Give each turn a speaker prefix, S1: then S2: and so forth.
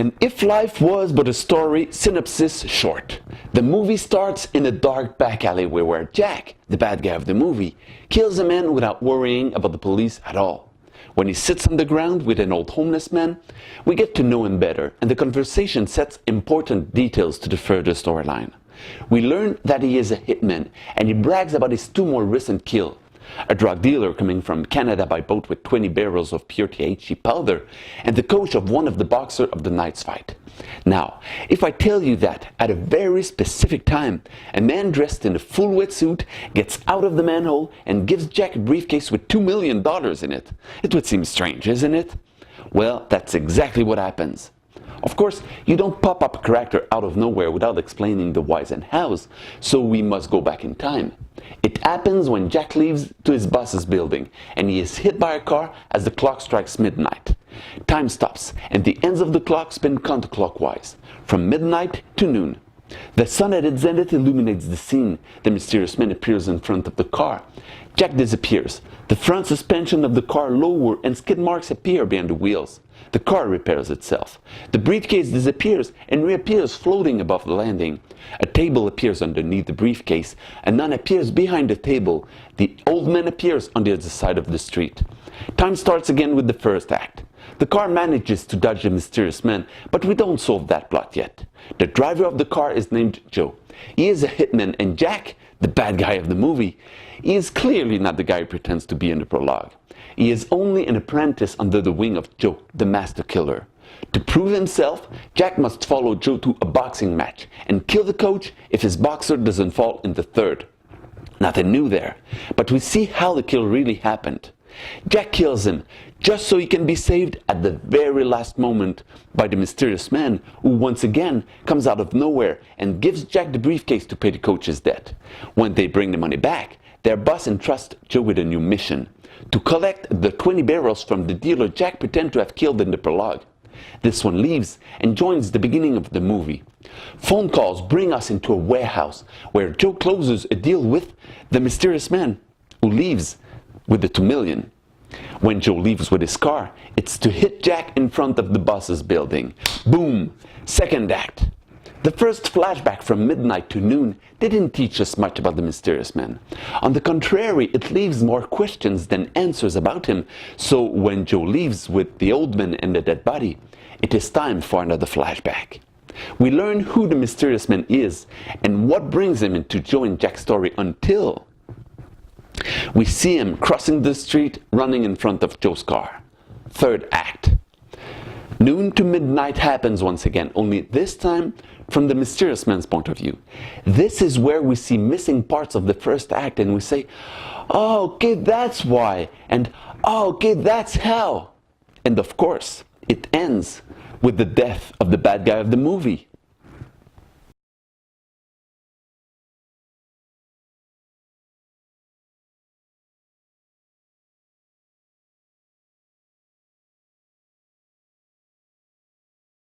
S1: And if life was but a story, synopsis short. The movie starts in a dark back alleyway where Jack, the bad guy of the movie, kills a man without worrying about the police at all. When he sits on the ground with an old homeless man, we get to know him better, and the conversation sets important details to the further storyline. We learn that he is a hitman, and he brags about his 2 more recent kills. A drug dealer coming from Canada by boat with 20 barrels of pure THC powder, and the coach of one of the boxers of the night's fight. Now, if I tell you that at a very specific time, a man dressed in a full wetsuit gets out of the manhole and gives Jack a briefcase with $2 million in it, it would seem strange, isn't it? Well, that's exactly what happens. Of course, you don't pop up a character out of nowhere without explaining the whys and hows, so we must go back in time. It happens when Jack leaves to his boss's building, and he is hit by a car as the clock strikes midnight. Time stops, and the ends of the clock spin counterclockwise, from midnight to noon. The sun at its zenith illuminates the scene. The mysterious man appears in front of the car. Jack disappears. The front suspension of the car lowers and skid marks appear behind the wheels. The car repairs itself. The briefcase disappears and reappears floating above the landing. A table appears underneath the briefcase. A nun appears behind the table. The old man appears on the other side of the street. Time starts again with the first act. The car manages to dodge the mysterious man, but we don't solve that plot yet. The driver of the car is named Joe. He is a hitman, and Jack, the bad guy of the movie, he is clearly not the guy he pretends to be in the prologue. He is only an apprentice under the wing of Joe, the master killer. To prove himself, Jack must follow Joe to a boxing match and kill the coach if his boxer doesn't fall in the third. Nothing new there, but we see how the kill really happened. Jack kills him just so he can be saved at the very last moment by the mysterious man who once again comes out of nowhere and gives Jack the briefcase to pay the coach's debt. When they bring the money back, their boss entrusts Joe with a new mission: to collect the 20 barrels from the dealer Jack pretends to have killed in the prologue. This one leaves and joins the beginning of the movie. Phone calls bring us into a warehouse where Joe closes a deal with the mysterious man who leaves with the 2 million. When Joe leaves with his car, it's to hit Jack in front of the boss's building. Boom! Second act. The first flashback from midnight to noon didn't teach us much about the mysterious man. On the contrary, it leaves more questions than answers about him, so when Joe leaves with the old man and the dead body, it is time for another flashback. We learn who the mysterious man is and what brings him into Joe and Jack's story until we see him crossing the street running in front of Joe's car. Third act. Noon to midnight happens once again, only this time from the mysterious man's point of view. This is where we see missing parts of the first act and we say, oh, okay, that's why, and oh, okay, that's how. And of course, it ends with the death of the bad guy of the movie.